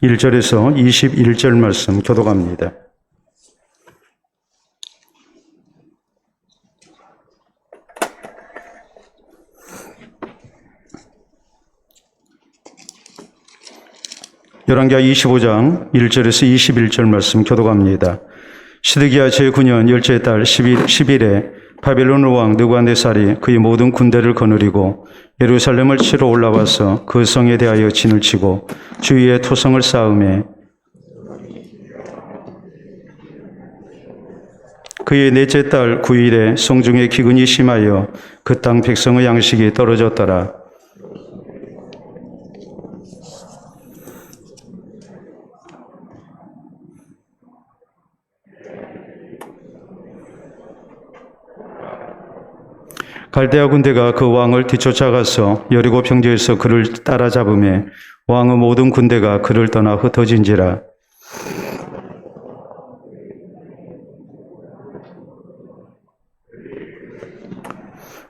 1절에서 21절 말씀 교독합니다. 열왕기하 25장 1절에서 21절 말씀 교독합니다. 시드기야 제9년 열째 달 10일에 바벨론 왕 느부갓네살이 그의 모든 군대를 거느리고 예루살렘을 치러 올라와서 그 성에 대하여 진을 치고 주위에 토성을 쌓음에 그의 넷째 달 9일에 성중에 기근이 심하여 그 땅 백성의 양식이 떨어졌더라. 갈대아 군대가 그 왕을 뒤쫓아가서 여리고 평지에서 그를 따라잡음에 왕의 모든 군대가 그를 떠나 흩어진지라.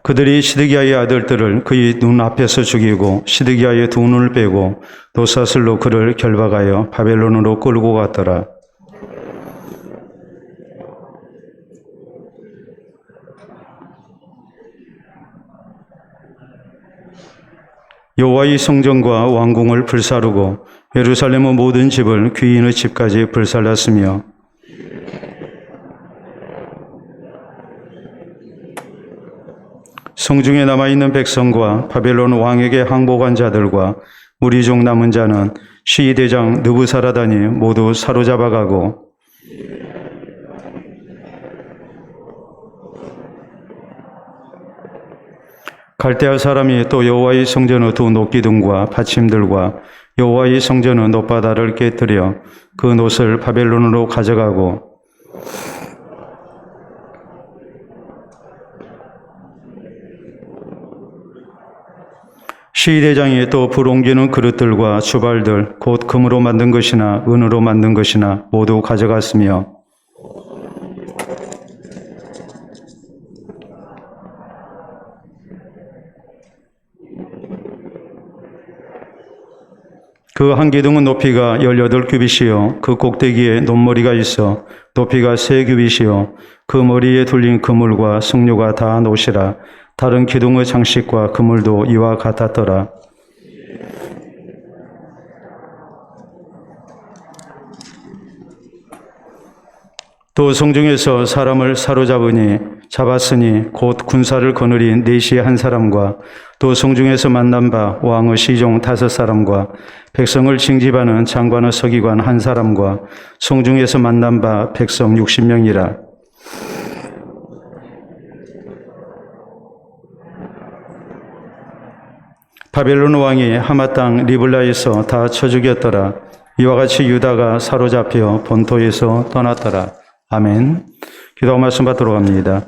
그들이 시드기야의 아들들을 그의 눈 앞에서 죽이고 시드기야의 두 눈을 빼고 노사슬로 그를 결박하여 바벨론으로 끌고 갔더라. 여호와의 성전과 왕궁을 불사르고 예루살렘의 모든 집을 귀인의 집까지 불살랐으며 성중에 남아있는 백성과 바벨론 왕에게 항복한 자들과 무리 중 남은 자는 시위대장 느부사라단이 모두 사로잡아가고 갈대아 사람이 또 여호와의 성전의 두 녹기둥과 받침들과 여호와의 성전의 놋바다를 깨뜨려 그 놋을 바벨론으로 가져가고 시위대장이 또 불 옮기는 그릇들과 주발들 곧 금으로 만든 것이나 은으로 만든 것이나 모두 가져갔으며 그 한 기둥은 높이가 18규빗이요 그 꼭대기에 놋머리가 있어 높이가 3규빗이요 그 머리에 둘린 그물과 석류가 다 놋이라. 다른 기둥의 장식과 그물도 이와 같았더라. 또 성중에서 사람을 잡았으니 곧 군사를 거느린 내시의 한 사람과 또 성중에서 만난 바 왕의 시종 5사람과 백성을 징집하는 장관의 서기관 한 사람과 성중에서 만난 바 백성 60명이라. 바벨론 왕이 하마 땅 리블라에서 다 쳐 죽였더라. 이와 같이 유다가 사로잡혀 본토에서 떠났더라. 아멘. 기도 말씀 받도록 합니다.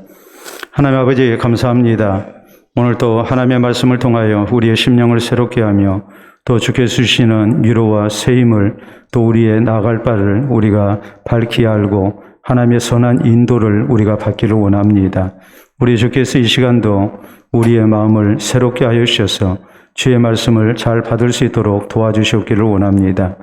하나님 아버지 감사합니다. 오늘 또 하나님의 말씀을 통하여 우리의 심령을 새롭게 하며 또 주께서 주시는 위로와 세임을 또 우리의 나아갈 바를 우리가 밝히 알고 하나님의 선한 인도를 우리가 받기를 원합니다. 우리 주께서 이 시간도 우리의 마음을 새롭게 하여 주셔서 주의 말씀을 잘 받을 수 있도록 도와주시옵기를 원합니다.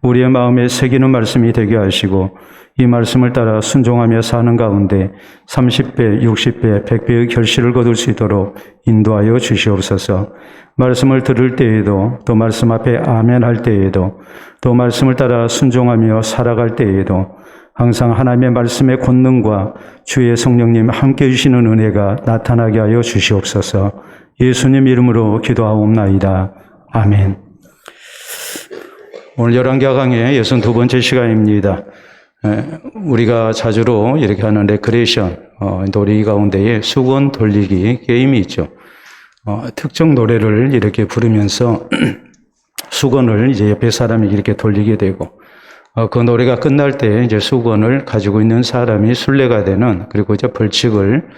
우리의 마음에 새기는 말씀이 되게 하시고 이 말씀을 따라 순종하며 사는 가운데 30배, 60배, 100배의 결실을 거둘 수 있도록 인도하여 주시옵소서. 말씀을 들을 때에도 또 말씀 앞에 아멘 할 때에도 또 말씀을 따라 순종하며 살아갈 때에도 항상 하나님의 말씀의 권능과 주의 성령님 함께 해주시는 은혜가 나타나게 하여 주시옵소서. 예수님 이름으로 기도하옵나이다. 아멘. 오늘 열왕기하 강의 62번째 시간입니다. 우리가 자주로 이렇게 하는 레크레이션, 놀이 가운데에 수건 돌리기 게임이 있죠. 특정 노래를 이렇게 부르면서 수건을 이제 옆에 사람이 이렇게 돌리게 되고, 그 노래가 끝날 때 이제 수건을 가지고 있는 사람이 순례가 되는, 그리고 이제 벌칙을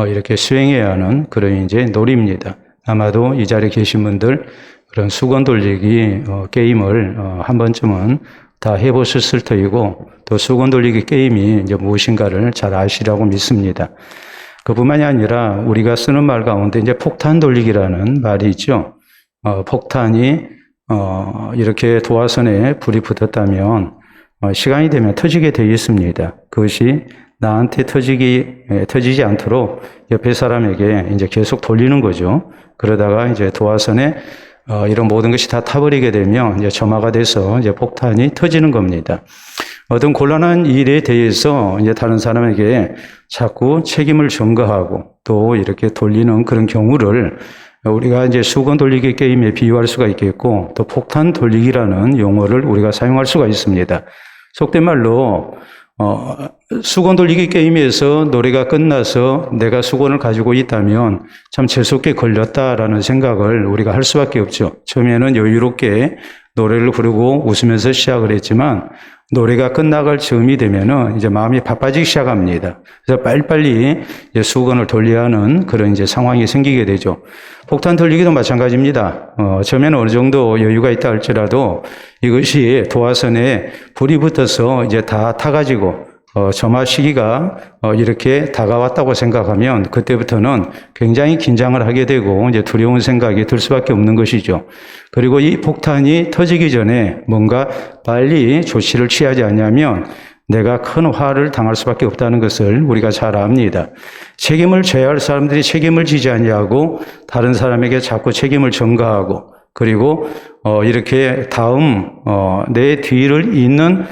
이렇게 수행해야 하는 그런 이제 놀이입니다. 아마도 이 자리에 계신 분들 그런 수건 돌리기 게임을 한 번쯤은 다 해보셨을 터이고, 또 수건 돌리기 게임이 이제 무엇인가를 잘 아시라고 믿습니다. 그뿐만이 아니라 우리가 쓰는 말 가운데 이제 폭탄 돌리기라는 말이 있죠. 폭탄이 이렇게 도화선에 불이 붙었다면 시간이 되면 터지게 되어 있습니다. 그것이 나한테 터지지 않도록 옆에 사람에게 이제 계속 돌리는 거죠. 그러다가 이제 도화선에 이런 모든 것이 다 타버리게 되면 이제 점화가 돼서 이제 폭탄이 터지는 겁니다. 어떤 곤란한 일에 대해서 이제 다른 사람에게 자꾸 책임을 전가하고 또 이렇게 돌리는 그런 경우를 우리가 이제 수건 돌리기 게임에 비유할 수가 있겠고 또 폭탄 돌리기라는 용어를 우리가 사용할 수가 있습니다. 속된 말로 수건 돌리기 게임에서 노래가 끝나서 내가 수건을 가지고 있다면 참 재수없게 걸렸다라는 생각을 우리가 할 수밖에 없죠. 처음에는 여유롭게 노래를 부르고 웃으면서 시작을 했지만 노래가 끝나갈 즈음이 되면은 이제 마음이 바빠지기 시작합니다. 그래서 빨리빨리 이제 수건을 돌려야 하는 그런 이제 상황이 생기게 되죠. 폭탄 돌리기도 마찬가지입니다. 처음에는 어느 정도 여유가 있다 할지라도 이것이 도화선에 불이 붙어서 이제 다 타가지고 점화 시기가 이렇게 다가왔다고 생각하면 그때부터는 굉장히 긴장을 하게 되고 이제 두려운 생각이 들 수밖에 없는 것이죠. 그리고 이 폭탄이 터지기 전에 뭔가 빨리 조치를 취하지 않으면 내가 큰 화를 당할 수밖에 없다는 것을 우리가 잘 압니다. 책임을 져야 할 사람들이 책임을 지지 않냐고 다른 사람에게 자꾸 책임을 전가하고 그리고 이렇게 다음 내 뒤를 잇는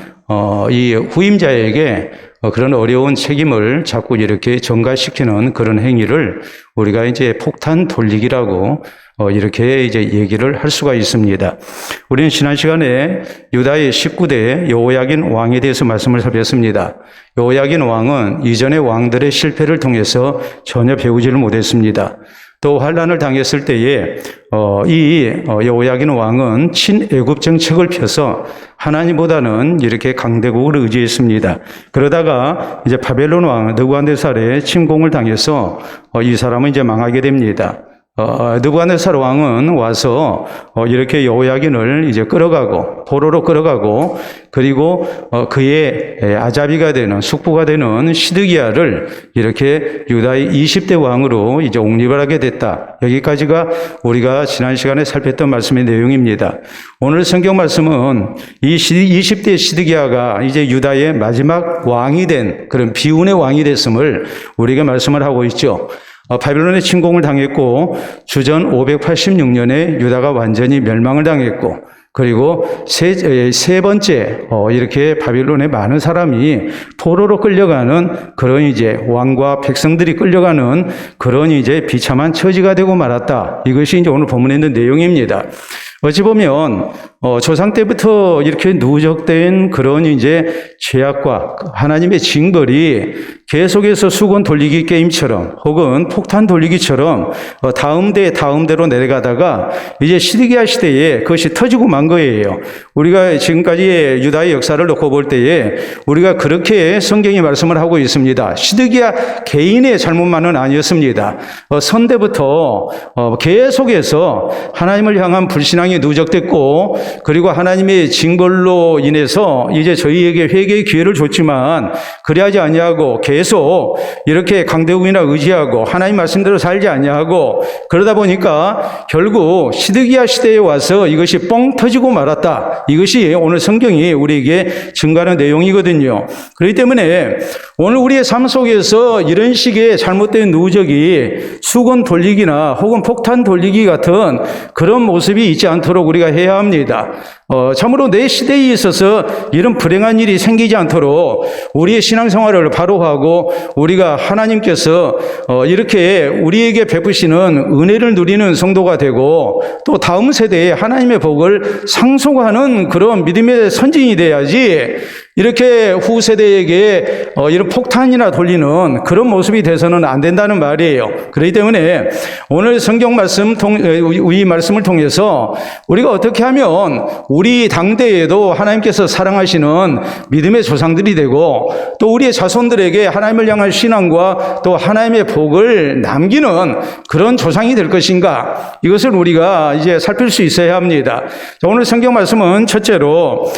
이 후임자에게 그런 어려운 책임을 자꾸 이렇게 전가시키는 그런 행위를 우리가 이제 폭탄 돌리기라고 이렇게 이제 얘기를 할 수가 있습니다. 우리는 지난 시간에 유다의 19대 여호야긴 왕에 대해서 말씀을 살폈습니다. 여호야긴 왕은 이전의 왕들의 실패를 통해서 전혀 배우지를 못했습니다. 또 환란을 당했을 때에 이 여호야긴 왕은 친애굽 정책을 펴서 하나님보다는 이렇게 강대국을 의지했습니다. 그러다가 이제 바벨론 왕 느부갓네살의 침공을 당해서 이 사람은 이제 망하게 됩니다. 느부갓네살 왕은 와서 이렇게 여호야긴을 이제 끌어가고 포로로 끌어가고 그리고 그의 아자비가 되는 숙부가 되는 시드기야를 이렇게 유다의 20대 왕으로 이제 옹립을 하게 됐다. 여기까지가 우리가 지난 시간에 살폈던 말씀의 내용입니다. 오늘 성경 말씀은 이 20대 시드기야가 이제 유다의 마지막 왕이 된 그런 비운의 왕이 됐음을 우리가 말씀을 하고 있죠. 바벨론의 침공을 당했고 주전 586년에 유다가 완전히 멸망을 당했고 그리고 세 번째 이렇게 바벨론에 많은 사람이 포로로 끌려가는 그런 이제 왕과 백성들이 끌려가는 그런 이제 비참한 처지가 되고 말았다. 이것이 이제 오늘 본문에 있는 내용입니다. 어찌 보면 조상 때부터 이렇게 누적된 그런 이제 죄악과 하나님의 징벌이 계속해서 수건 돌리기 게임처럼 혹은 폭탄 돌리기처럼 다음 대로 내려가다가 이제 시드기야 시대에 그것이 터지고 만 거예요. 우리가 지금까지의 유다의 역사를 놓고 볼 때에 우리가 그렇게 성경이 말씀을 하고 있습니다. 시드기야 개인의 잘못만은 아니었습니다. 선대부터 계속해서 하나님을 향한 불신앙이 누적됐고 그리고 하나님의 징벌로 인해서 이제 저희에게 회개의 기회를 줬지만 그리하지 아니하고 계속 이렇게 강대국이나 의지하고 하나님 말씀대로 살지 아니하고 그러다 보니까 결국 시드기야 시대에 와서 이것이 뻥 터지고 말았다. 이것이 오늘 성경이 우리에게 증거하는 내용이거든요. 그렇기 때문에 오늘 우리의 삶 속에서 이런 식의 잘못된 누적이 수건 돌리기나 혹은 폭탄 돌리기 같은 그런 모습이 있지 않도록 우리가 해야 합니다. 참으로 내 시대에 있어서 이런 불행한 일이 생기지 않도록 우리의 신앙생활을 바로 하고 우리가 하나님께서 이렇게 우리에게 베푸시는 은혜를 누리는 성도가 되고 또 다음 세대에 하나님의 복을 상속하는 그런 믿음의 선진이 돼야지 이렇게 후세대에게 이런 폭탄이나 돌리는 그런 모습이 돼서는 안 된다는 말이에요. 그렇기 때문에 오늘 성경 말씀 이 말씀을 통해서 우리가 어떻게 하면 우리 당대에도 하나님께서 사랑하시는 믿음의 조상들이 되고 또 우리의 자손들에게 하나님을 향한 신앙과 또 하나님의 복을 남기는 그런 조상이 될 것인가, 이것을 우리가 이제 살필 수 있어야 합니다. 자, 오늘 성경 말씀은 첫째로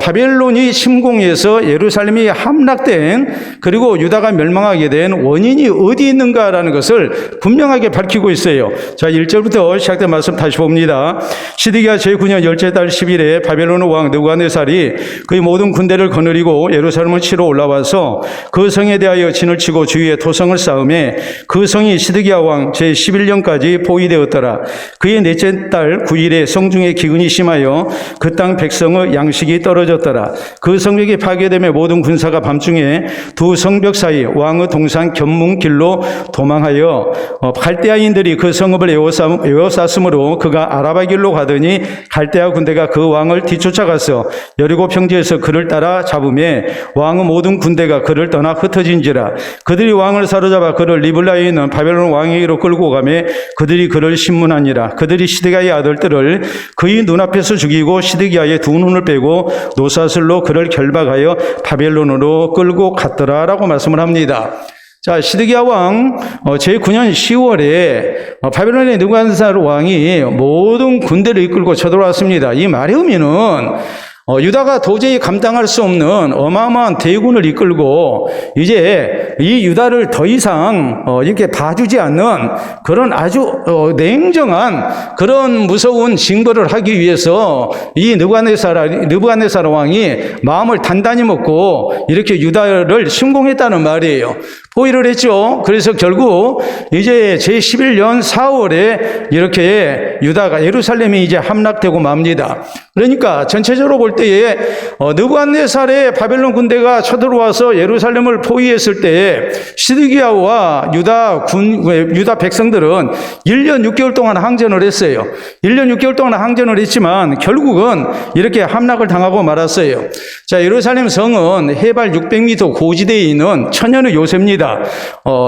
바벨론이 침공해 의해서 예루살렘이 함락된, 그리고 유다가 멸망하게 된 원인이 어디 있는가라는 것을 분명하게 밝히고 있어요. 자, 1절부터 시작된 말씀 다시 봅니다. 시드기야 제9년 열째 달 10일에 바벨론 왕 느부갓네살이 그의 모든 군대를 거느리고 예루살렘을 치러 올라와서 그 성에 대하여 진을 치고 주위에 토성을 쌓음에 그 성이 시드기야 왕 제11년까지 포위되었더라. 그의 넷째 달 9일에 성중에 기근이 심하여 그 땅 백성의 양식이 떨어졌더라. 그 성벽이 파괴되며 모든 군사가 밤중에 두 성벽 사이 왕의 동산 견문길로 도망하여 갈대아인들이 그 성읍을 에워쌌으므로 그가 아라바 길로 가더니 갈대아 군대가 그 왕을 뒤쫓아가서 여리고 평지에서 그를 따라 잡음에 왕의 모든 군대가 그를 떠나 흩어진지라. 그들이 왕을 사로잡아 그를 리블라에 있는 바벨론 왕에게로 끌고 가매 그들이 그를 신문하니라. 그들이 시드기야의 아들들을 그의 눈앞에서 죽이고 시드기야의 두 눈을 빼고 노사슬로 그를 결박하여 바벨론으로 끌고 갔더라라고 말씀을 합니다. 자, 시드기야 왕 제9년 10월에 바벨론의 느부갓네살 왕이 모든 군대를 이끌고 쳐들어왔습니다. 이 말의 의미는 유다가 도저히 감당할 수 없는 어마어마한 대군을 이끌고 이제 이 유다를 더 이상 이렇게 봐주지 않는 그런 아주 냉정한 그런 무서운 징벌을 하기 위해서 이 느부갓네살 왕이 마음을 단단히 먹고 이렇게 유다를 침공했다는 말이에요. 포위를 했죠. 그래서 결국 이제 제11년 4월에 이렇게 유다가 예루살렘이 이제 함락되고 맙니다. 그러니까 전체적으로 볼 때에 느부갓네살의 바벨론 군대가 쳐들어와서 예루살렘을 포위했을 때에 시드기야와 유다 백성들은 1년 6개월 동안 항전을 했어요. 1년 6개월 동안 항전을 했지만 결국은 이렇게 함락을 당하고 말았어요. 자, 예루살렘 성은 해발 600m 고지대에 있는 천연의 요새입니다.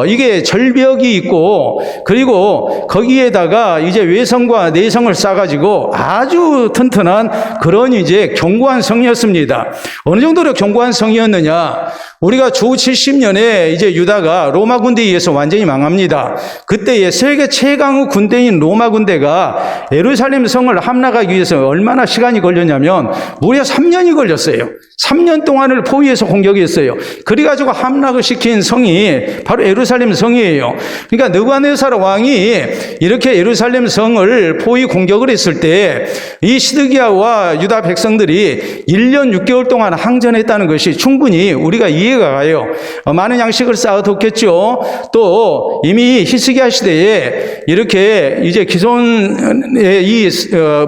이게 절벽이 있고 그리고 거기에다가 이제 외성과 내성을 쌓아가지고 아주 튼튼한 그런 이제 견고한 성이었습니다. 어느 정도로 견고한 성이었느냐? 우리가 주 70년에 이제 유다가 로마 군대에 의해서 완전히 망합니다. 그때에 세계 최강의 군대인 로마 군대가 예루살렘 성을 함락하기 위해서 얼마나 시간이 걸렸냐면 무려 3년이 걸렸어요. 3년 동안을 포위해서 공격했어요. 그래가지고 함락을 시킨 성이 바로 예루살렘 성이에요. 그러니까 느부갓네살 왕이 이렇게 예루살렘 성을 포위 공격을 했을 때 이 시드기야와 유다 백성들이 1년 6개월 동안 항전했다는 것이 충분히 우리가 이해가 가요. 많은 양식을 쌓아뒀겠죠. 또 이미 히스기야 시대에 이렇게 이제 기존의 이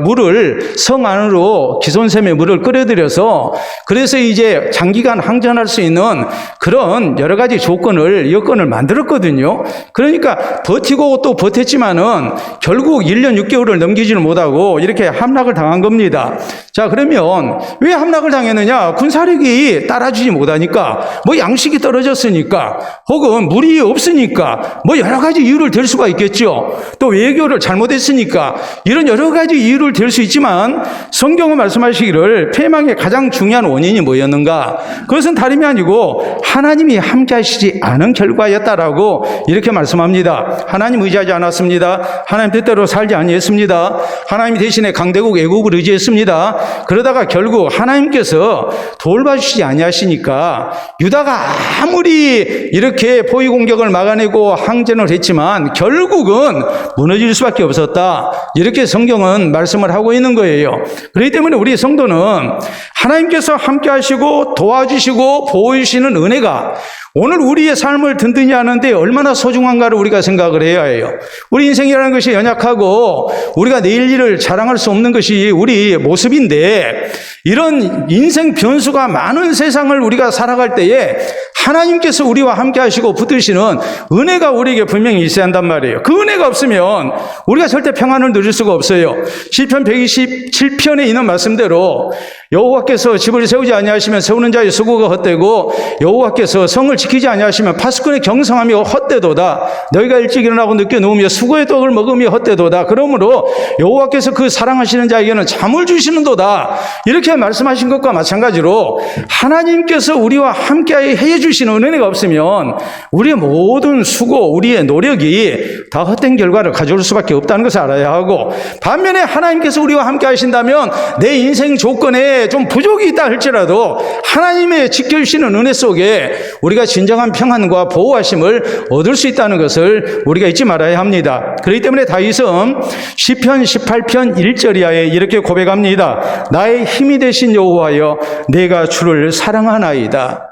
물을 성 안으로 기존샘의 물을 끌어들여서 그래서 이제 장기간 항전할 수 있는 그런 여러 가지 여건을 만들었거든요. 그러니까 버티고 또 버텼지만은 결국 1년 6개월을 넘기지는 못하고 이렇게 함락을 당한 겁니다. 자, 그러면 왜 함락을 당했느냐? 군사력이 따라주지 못하니까, 뭐 양식이 떨어졌으니까, 혹은 물이 없으니까, 뭐 여러 가지 이유를 댈 수가 있겠죠. 또 외교를 잘못했으니까, 이런 여러 가지 이유를 댈 수 있지만 성경은 말씀하시기를 패망의 가장 중요한 원인이 뭐였는가? 그것은 다름이 아니고 하나님이 함께 하시지 않은 결과였다라고 이렇게 말씀합니다. 하나님 의지하지 않았습니다. 하나님 뜻대로 살지 아니했습니다. 하나님 대신에 강대국 애국을 의지했습니다. 그러다가 결국 하나님께서 돌봐주시지 아니하시니까 유다가 아무리 이렇게 포위 공격을 막아내고 항전을 했지만 결국은 무너질 수밖에 없었다. 이렇게 성경은 말씀을 하고 있는 거예요. 그렇기 때문에 우리 성도는 하나님께서 함께 하시고 도와주시고 보호해주시는 은혜가 오늘 우리의 삶을 든든히 하는데 얼마나 소중한가를 우리가 생각을 해야 해요. 우리 인생이라는 것이 연약하고 우리가 내일 일을 자랑할 수 없는 것이 우리 모습인데 이런 인생 변수가 많은 세상을 우리가 살아갈 때에 하나님께서 우리와 함께 하시고 붙드시는 은혜가 우리에게 분명히 있어야 한단 말이에요. 그 은혜가 없으면 우리가 절대 평안을 누릴 수가 없어요. 시편 127편에 있는 말씀대로 여호와께서 집을 세우지 아니하시면 세우는 자의 수고가 헛되고 여호와께서 성을 지키지 아니하시면 파수꾼의 경성함이 헛되도다. 너희가 일찍 일어나고 늦게 누우며 수고의 떡을 먹으며 헛되도다. 그러므로 여호와께서 그 사랑하시는 자에게는 잠을 주시는도다. 이렇게 말씀하신 것과 마찬가지로 하나님께서 우리와 함께하여 해주시는 은혜가 없으면 우리의 모든 수고, 우리의 노력이 다 헛된 결과를 가져올 수밖에 없다는 것을 알아야 하고, 반면에 하나님께서 우리와 함께 하신다면 내 인생 조건에 좀 부족이 있다 할지라도 하나님의 지켜주시는 은혜 속에 우리가 진정한 평안과 보호하심을 얻을 수 있다는 것을 우리가 잊지 말아야 합니다. 그렇기 때문에 다윗은 시편 18편 1절 이하에 이렇게 고백합니다. 나의 힘이 되신 여호와여, 내가 주를 사랑하나이다.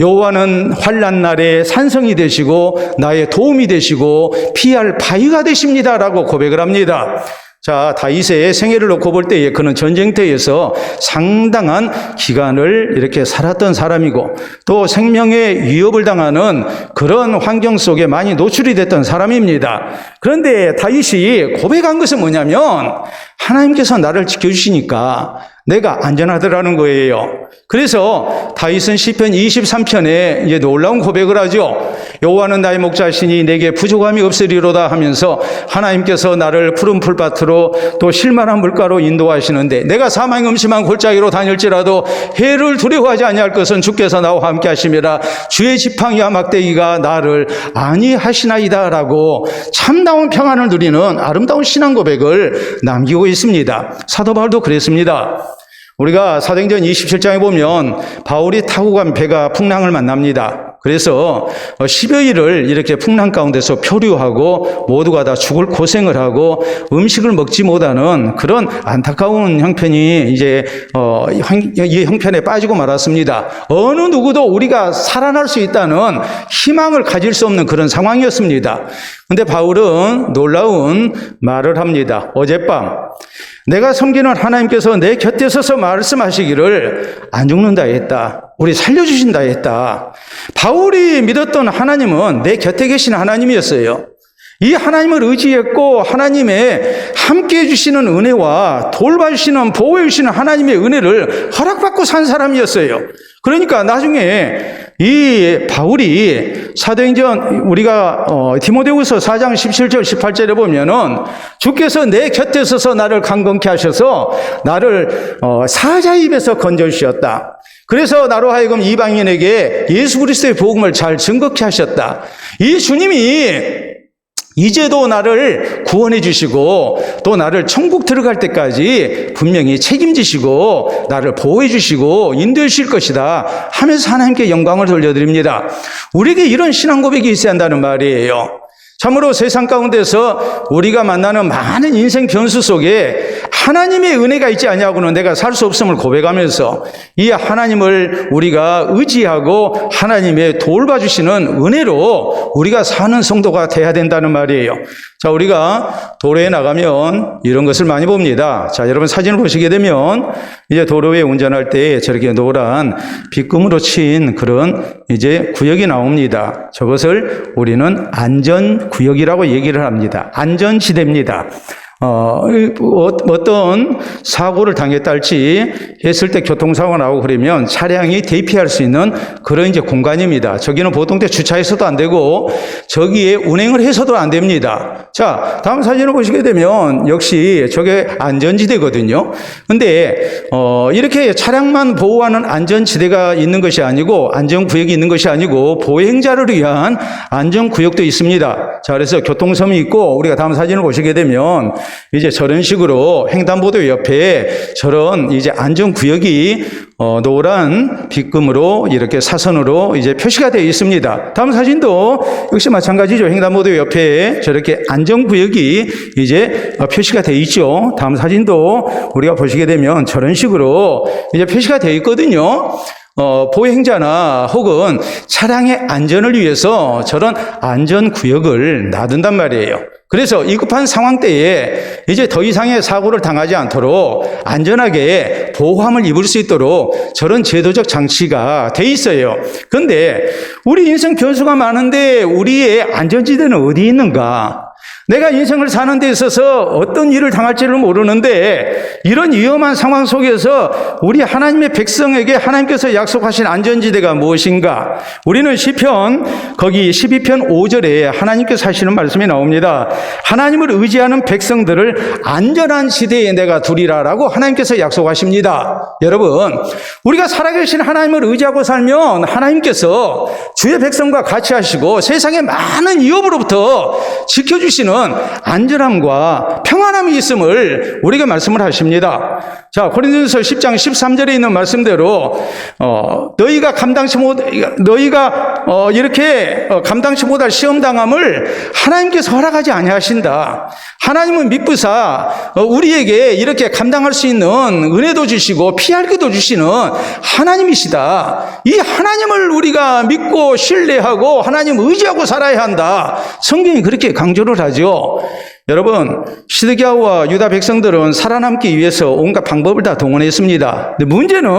여호와는 환난 날에 산성이 되시고 나의 도움이 되시고 피할 바위가 되십니다라고 고백을 합니다. 자, 다윗의 생애를 놓고 볼 때에 그는 전쟁터에서 상당한 기간을 이렇게 살았던 사람이고 또 생명의 위협을 당하는 그런 환경 속에 많이 노출이 됐던 사람입니다. 그런데 다윗이 고백한 것은 뭐냐면 하나님께서 나를 지켜주시니까 내가 안전하더라는 거예요. 그래서 다윗은 시편 23편에 이제 놀라운 고백을 하죠. 여호와는 나의 목자시니 내게 부족함이 없으리로다 하면서 하나님께서 나를 푸른 풀밭으로 또 실만한 물가로 인도하시는데 내가 사망의 음침한 골짜기로 다닐지라도 해를 두려워하지 아니할 것은 주께서 나와 함께 하심이라. 주의 지팡이와 막대기가 나를 안위하시나이다라고 참다운 평안을 누리는 아름다운 신앙 고백을 남기고 있습니다. 사도 바울도 그랬습니다. 우리가 사도행전 27장에 보면 바울이 타고 간 배가 풍랑을 만납니다. 그래서 10여일을 이렇게 풍랑 가운데서 표류하고 모두가 다 죽을 고생을 하고 음식을 먹지 못하는 그런 안타까운 형편이 이제 이 형편에 빠지고 말았습니다. 어느 누구도 우리가 살아날 수 있다는 희망을 가질 수 없는 그런 상황이었습니다. 그런데 바울은 놀라운 말을 합니다. 어젯밤 내가 섬기는 하나님께서 내 곁에 서서 말씀하시기를 안 죽는다 했다. 우리 살려주신다 했다. 바울이 믿었던 하나님은 내 곁에 계신 하나님이었어요. 이 하나님을 의지했고 하나님의 함께해 주시는 은혜와 돌봐주시는 보호해 주시는 하나님의 은혜를 허락받고 산 사람이었어요. 그러니까 나중에 이 바울이 사도행전 우리가 디모데후서 4장 17절 18절에 보면은 주께서 내 곁에 서서 나를 강건케 하셔서 나를 사자의 입에서 건져주셨다. 그래서 나로 하여금 이방인에게 예수 그리스도의 복음을 잘 증거케 하셨다. 이 주님이 이제도 나를 구원해 주시고 또 나를 천국 들어갈 때까지 분명히 책임지시고 나를 보호해 주시고 인도해 주실 것이다 하면서 하나님께 영광을 돌려드립니다. 우리에게 이런 신앙 고백이 있어야 한다는 말이에요. 참으로 세상 가운데서 우리가 만나는 많은 인생 변수 속에 하나님의 은혜가 있지 않냐고는 내가 살 수 없음을 고백하면서 이 하나님을 우리가 의지하고 하나님의 돌봐주시는 은혜로 우리가 사는 성도가 돼야 된다는 말이에요. 자, 우리가 도로에 나가면 이런 것을 많이 봅니다. 자, 여러분 사진을 보시게 되면 이제 도로에 운전할 때 저렇게 노란 빗금으로 친 그런 이제 구역이 나옵니다. 저것을 우리는 안전구역이라고 얘기를 합니다. 안전지대입니다. 어떤 사고를 당했다 할지 했을 때 교통사고가 나오고 그러면 차량이 대피할 수 있는 그런 이제 공간입니다. 저기는 보통 때 주차해서도 안 되고 저기에 운행을 해서도 안 됩니다. 자, 다음 사진을 보시게 되면 역시 저게 안전지대거든요. 근데 이렇게 차량만 보호하는 안전지대가 있는 것이 아니고 안전구역이 있는 것이 아니고 보행자를 위한 안전구역도 있습니다. 자, 그래서 교통섬이 있고 우리가 다음 사진을 보시게 되면 이제 저런 식으로 횡단보도 옆에 저런 이제 안전구역이 노란 빗금으로 이렇게 사선으로 이제 표시가 되어 있습니다. 다음 사진도 역시 마찬가지죠. 횡단보도 옆에 저렇게 안전구역이 이제 표시가 되어 있죠. 다음 사진도 우리가 보시게 되면 저런 식으로 이제 표시가 되어 있거든요. 보행자나 혹은 차량의 안전을 위해서 저런 안전구역을 놔둔단 말이에요. 그래서 이급한 상황 때에 이제 더 이상의 사고를 당하지 않도록 안전하게 보호함을 입을 수 있도록 저런 제도적 장치가 돼 있어요. 그런데 우리 인생 변수가 많은데 우리의 안전지대는 어디 있는가? 내가 인생을 사는 데 있어서 어떤 일을 당할지를 모르는데 이런 위험한 상황 속에서 우리 하나님의 백성에게 하나님께서 약속하신 안전지대가 무엇인가? 우리는 시편 거기 12편 5절에 하나님께서 하시는 말씀이 나옵니다. 하나님을 의지하는 백성들을 안전한 지대에 내가 두리라라고 하나님께서 약속하십니다. 여러분, 우리가 살아계신 하나님을 의지하고 살면 하나님께서 주의 백성과 같이 하시고 세상의 많은 위협으로부터 지켜주시는 안전함과 평안함이 있음을 우리에게 말씀을 하십니다. 자, 고린도전서 10장 13절에 있는 말씀대로 너희가 감당치 못할 시험 당함을 하나님께서 허락하지 아니하신다. 하나님은 미쁘사 우리에게 이렇게 감당할 수 있는 은혜도 주시고 피할 기도 주시는 하나님이시다. 이 하나님을 우리가 믿고 신뢰하고 하나님 의지하고 살아야 한다. 성경이 그렇게 강조를 하죠. 여러분, 시드기야와 유다 백성들은 살아남기 위해서 온갖 방법을 다 동원했습니다. 근데 문제는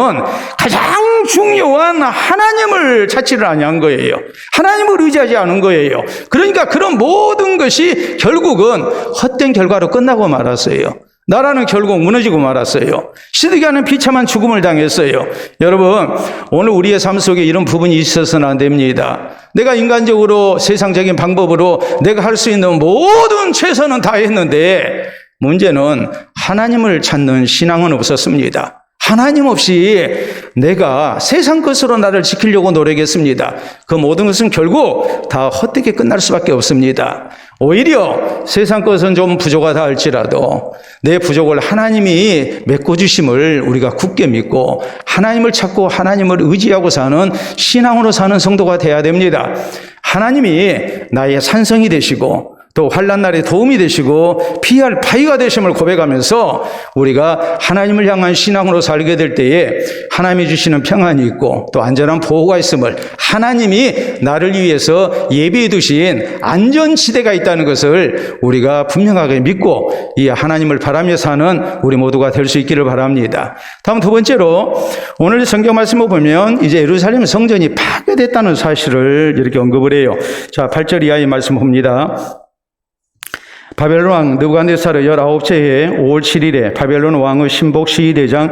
가장 중요한 하나님을 찾지를 아니한 거예요. 하나님을 의지하지 않은 거예요. 그러니까 그런 모든 것이 결국은 헛된 결과로 끝나고 말았어요. 나라는 결국 무너지고 말았어요. 시드기야는 비참한 죽음을 당했어요. 여러분, 오늘 우리의 삶 속에 이런 부분이 있어서는 안 됩니다. 내가 인간적으로 세상적인 방법으로 내가 할 수 있는 모든 최선은 다 했는데 문제는 하나님을 찾는 신앙은 없었습니다. 하나님 없이 내가 세상 것으로 나를 지키려고 노력했습니다. 그 모든 것은 결국 다 헛되게 끝날 수밖에 없습니다. 오히려 세상 것은 좀 부족하다 할지라도 내 부족을 하나님이 메꿔주심을 우리가 굳게 믿고 하나님을 찾고 하나님을 의지하고 사는 신앙으로 사는 성도가 돼야 됩니다. 하나님이 나의 산성이 되시고 또 환난 날에 도움이 되시고 피할 바위가 되심을 고백하면서 우리가 하나님을 향한 신앙으로 살게 될 때에 하나님이 주시는 평안이 있고 또 안전한 보호가 있음을 하나님이 나를 위해서 예비해 두신 안전지대가 있다는 것을 우리가 분명하게 믿고 이 하나님을 바라며 사는 우리 모두가 될 수 있기를 바랍니다. 다음 두 번째로 오늘 성경 말씀을 보면 이제 예루살렘 성전이 파괴됐다는 사실을 이렇게 언급을 해요. 자, 8절 이하의 말씀 봅니다. 바벨론 왕 느부갓네살 19째 해 5월 7일에 바벨론 왕의 신복 시위대장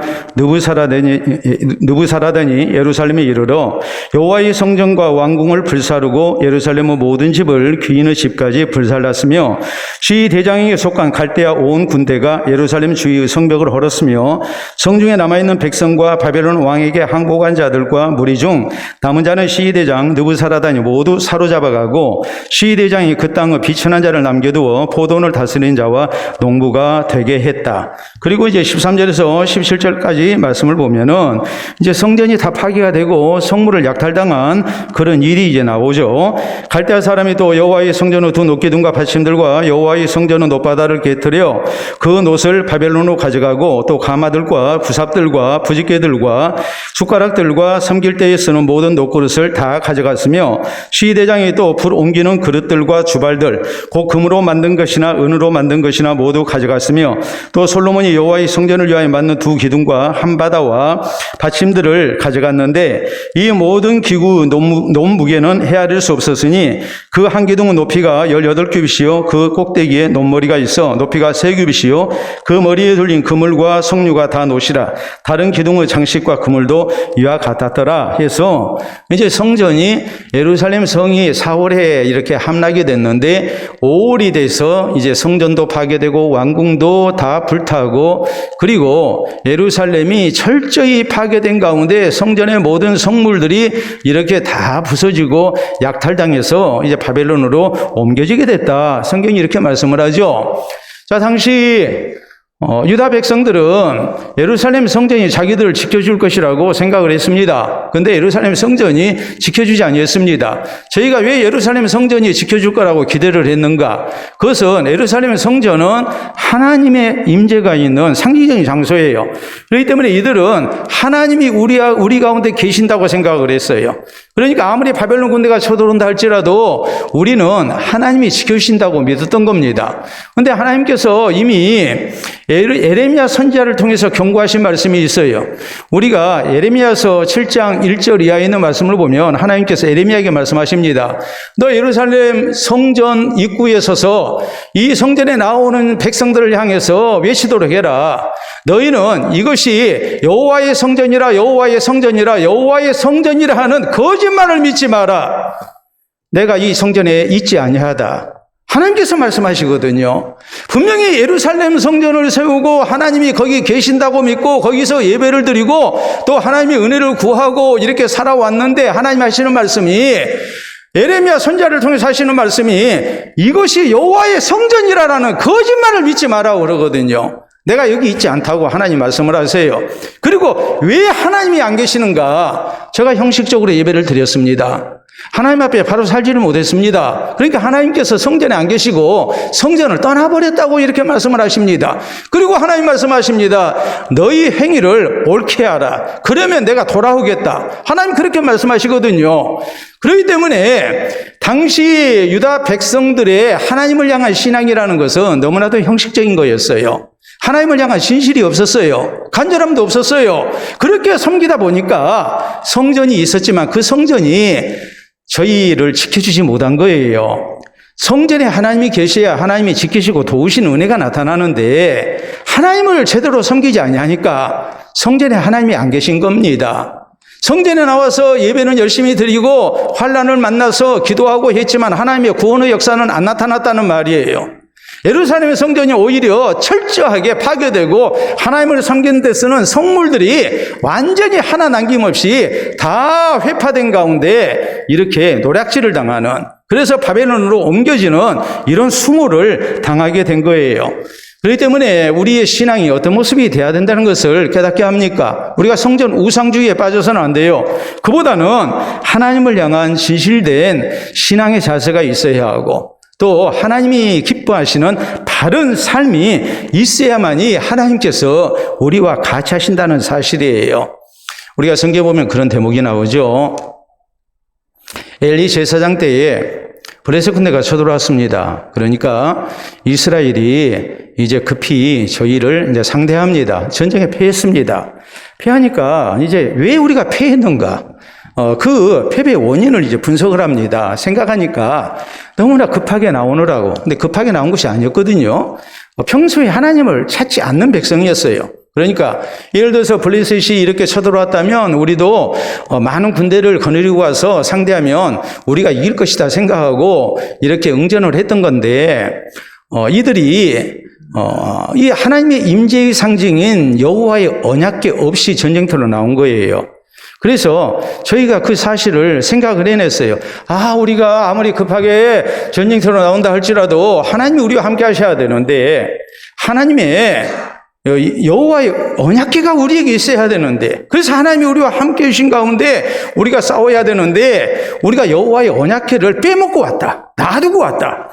느부사라단이 예루살렘에 이르러 여호와의 성전과 왕궁을 불사르고 예루살렘의 모든 집을 귀인의 집까지 불살랐으며 시위대장에게 속한 갈대아 온 군대가 예루살렘 주위의 성벽을 헐었으며 성중에 남아있는 백성과 바벨론 왕에게 항복한 자들과 무리 중 남은 자는 시위대장 느부사라단이 모두 사로잡아가고 시위대장이 그 땅의 비천한 자를 남겨두어 포도원을 다스린 자와 농부가 되게 했다. 그리고 이제 13절에서 17절까지 말씀을 보면은 이제 성전이 다 파괴가 되고 성물을 약탈당한 그런 일이 이제 나오죠. 갈대아 사람이 또 여호와의 성전의 두 놋기둥과 받침들과 여호와의 성전의 놋바다를 깨뜨려 그 놋을 바벨론으로 가져가고 또 가마들과 구삽들과 부집개들과 숟가락들과 섬길 때에 쓰는 모든 놋그릇을 다 가져갔으며 시위대장이 또 불 옮기는 그릇들과 주발들 곧 금으로 만든 것이나 은으로 만든 것이나 모두 가져갔으며 또 솔로몬이 여호와의 성전을 위하여 만든 두 기둥과 한 바다와 받침들을 가져갔는데 이 모든 기구 논무게는 헤아릴 수 없었으니 그 한 기둥의 높이가 18규빗이요 그 꼭대기에 논머리가 있어 높이가 3규빗이요 그 머리에 둘린 그물과 석류가 다 놋이라 다른 기둥의 장식과 그물도 이와 같았더라 해서 이제 성전이 예루살렘 성이 4월에 이렇게 함락이 됐는데 5월이 돼서 이제 성전도 파괴되고 왕궁도 다 불타고 그리고 예루살렘이 철저히 파괴된 가운데 성전의 모든 성물들이 이렇게 다 부서지고 약탈당해서 이제 바벨론으로 옮겨지게 됐다. 성경이 이렇게 말씀을 하죠. 자, 당시 유다 백성들은 예루살렘 성전이 자기들을 지켜줄 것이라고 생각을 했습니다. 그런데 예루살렘 성전이 지켜주지 아니했습니다. 저희가 왜 예루살렘 성전이 지켜줄 거라고 기대를 했는가? 그것은 예루살렘 성전은 하나님의 임재가 있는 상징적인 장소예요. 그렇기 때문에 이들은 하나님이 우리 가운데 계신다고 생각을 했어요. 그러니까 아무리 바벨론 군대가 쳐들어온다 할지라도 우리는 하나님이 지켜주신다고 믿었던 겁니다. 그런데 하나님께서 이미 에레미야 선지자를 통해서 경고하신 말씀이 있어요. 우리가 에레미야서 7장 1절 이하에 있는 말씀을 보면 하나님께서 에레미야에게 말씀하십니다. 너 예루살렘 성전 입구에 서서 이 성전에 나오는 백성들을 향해서 외치도록 해라. 너희는 이것이 여호와의 성전이라 여호와의 성전이라 여호와의 성전이라 하는 거짓말을 믿지 마라. 내가 이 성전에 있지 아니하다. 하나님께서 말씀하시거든요. 분명히 예루살렘 성전을 세우고 하나님이 거기 계신다고 믿고 거기서 예배를 드리고 또 하나님의 은혜를 구하고 이렇게 살아왔는데 하나님 하시는 말씀이 에레미야 선지자를 통해서 하시는 말씀이 이것이 여호와의 성전이라는 거짓말을 믿지 마라고 그러거든요. 내가 여기 있지 않다고 하나님 말씀을 하세요. 그리고 왜 하나님이 안 계시는가? 제가 형식적으로 예배를 드렸습니다. 하나님 앞에 바로 살지를 못했습니다. 그러니까 하나님께서 성전에 안 계시고 성전을 떠나버렸다고 이렇게 말씀을 하십니다. 그리고 하나님 말씀하십니다. 너희 행위를 옳게 하라. 그러면 내가 돌아오겠다. 하나님 그렇게 말씀하시거든요. 그렇기 때문에 당시 유다 백성들의 하나님을 향한 신앙이라는 것은 너무나도 형식적인 거였어요. 하나님을 향한 진실이 없었어요. 간절함도 없었어요. 그렇게 섬기다 보니까 성전이 있었지만 그 성전이 저희를 지켜주지 못한 거예요. 성전에 하나님이 계셔야 하나님이 지키시고 도우신 은혜가 나타나는데 하나님을 제대로 섬기지 아니하니까 성전에 하나님이 안 계신 겁니다. 성전에 나와서 예배는 열심히 드리고 환난을 만나서 기도하고 했지만 하나님의 구원의 역사는 안 나타났다는 말이에요. 예루살렘의 성전이 오히려 철저하게 파괴되고 하나님을 섬기는 데 쓰는 성물들이 완전히 하나 남김없이 다 회파된 가운데 이렇게 노략질을 당하는, 그래서 바벨론으로 옮겨지는 이런 수모를 당하게 된 거예요. 그렇기 때문에 우리의 신앙이 어떤 모습이 돼야 된다는 것을 깨닫게 합니까? 우리가 성전 우상주의에 빠져서는 안 돼요. 그보다는 하나님을 향한 진실된 신앙의 자세가 있어야 하고 또 하나님이 기뻐하시는 바른 삶이 있어야만이 하나님께서 우리와 같이 하신다는 사실이에요. 우리가 성경에 보면 그런 대목이 나오죠. 엘리 제사장 때에 블레셋 군대가 쳐들어왔습니다. 그러니까 이스라엘이 이제 급히 저희를 이제 상대합니다. 전쟁에 패했습니다. 패하니까 이제 왜 우리가 패했는가? 그 패배의 원인을 이제 분석을 합니다. 생각하니까 너무나 급하게 나오느라고. 근데 급하게 나온 것이 아니었거든요. 평소에 하나님을 찾지 않는 백성이었어요. 그러니까 예를 들어서 블레셋이 이렇게 쳐들어왔다면 우리도 많은 군대를 거느리고 와서 상대하면 우리가 이길 것이다 생각하고 이렇게 응전을 했던 건데 이들이 이 하나님의 임재의 상징인 여호와의 언약궤 없이 전쟁터로 나온 거예요. 그래서 저희가 그 사실을 생각을 해냈어요. 우리가 아무리 급하게 전쟁터로 나온다 할지라도 하나님이 우리와 함께 하셔야 되는데 하나님의 여호와의 언약궤가 우리에게 있어야 되는데, 그래서 하나님이 우리와 함께 계신 가운데 우리가 싸워야 되는데 우리가 여호와의 언약궤를 빼먹고 왔다. 놔두고 왔다.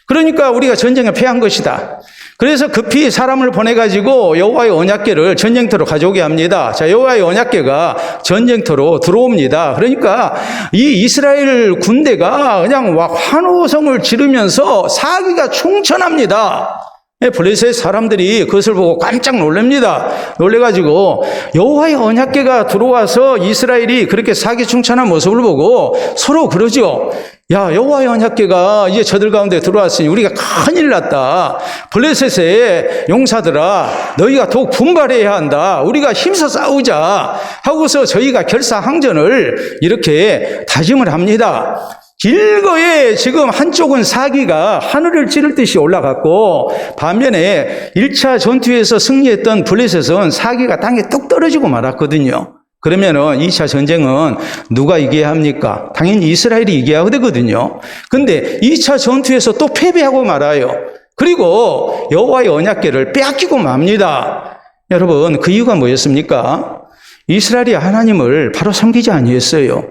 그러니까 우리가 전쟁에 패한 것이다. 그래서 급히 사람을 보내가지고 여호와의 언약궤를 전쟁터로 가져오게 합니다. 자, 여호와의 언약궤가 전쟁터로 들어옵니다. 그러니까 이 이스라엘 군대가 그냥 환호성을 지르면서 사기가 충천합니다. 블레셋 사람들이 그것을 보고 깜짝 놀랍니다. 놀래가지고 여호와의 언약궤가 들어와서 이스라엘이 그렇게 사기충천한 모습을 보고 서로 그러죠. 야, 여호와의 언약궤가 이제 저들 가운데 들어왔으니 우리가 큰일 났다. 블레셋의 용사들아, 너희가 더욱 분발해야 한다. 우리가 힘써 싸우자 하고서 저희가 결사항전을 이렇게 다짐을 합니다. 길거에 지금 한쪽은 사기가 하늘을 찌를 듯이 올라갔고 반면에 1차 전투에서 승리했던 블레셋은 사기가 땅에 뚝 떨어지고 말았거든요. 그러면은 2차 전쟁은 누가 이겨야 합니까? 당연히 이스라엘이 이겨야 되거든요. 근데 2차 전투에서 또 패배하고 말아요. 그리고 여호와의 언약궤를 빼앗기고 맙니다. 여러분, 그 이유가 뭐였습니까? 이스라엘이 하나님을 바로 섬기지 아니했어요.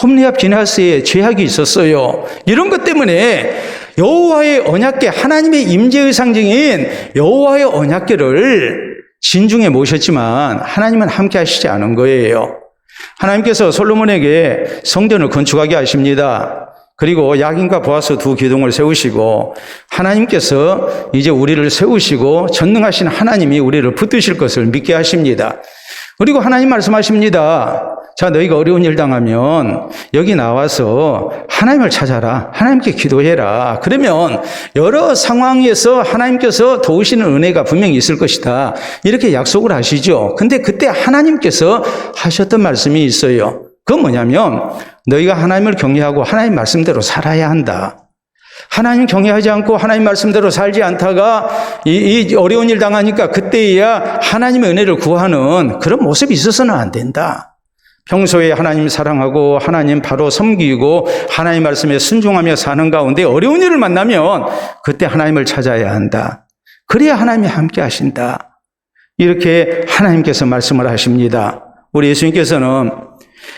홈리압 기나스에 죄악이 있었어요. 이런 것 때문에 여호와의 언약궤, 하나님의 임재의 상징인 여호와의 언약궤를 진중에 모셨지만 하나님은 함께 하시지 않은 거예요. 하나님께서 솔로몬에게 성전을 건축하게 하십니다. 그리고 야긴과 보아스 두 기둥을 세우시고 하나님께서 이제 우리를 세우시고 전능하신 하나님이 우리를 붙드실 것을 믿게 하십니다. 그리고 하나님 말씀하십니다. 자, 너희가 어려운 일 당하면 여기 나와서 하나님을 찾아라. 하나님께 기도해라. 그러면 여러 상황에서 하나님께서 도우시는 은혜가 분명히 있을 것이다. 이렇게 약속을 하시죠. 근데 그때 하나님께서 하셨던 말씀이 있어요. 그건 뭐냐면 너희가 하나님을 경외하고 하나님 말씀대로 살아야 한다. 하나님 경외하지 않고 하나님 말씀대로 살지 않다가 이 어려운 일 당하니까 그때야 하나님의 은혜를 구하는 그런 모습이 있어서는 안 된다. 평소에 하나님 사랑하고 하나님 바로 섬기고 하나님 말씀에 순종하며 사는 가운데 어려운 일을 만나면 그때 하나님을 찾아야 한다. 그래야 하나님이 함께 하신다. 이렇게 하나님께서 말씀을 하십니다. 우리 예수님께서는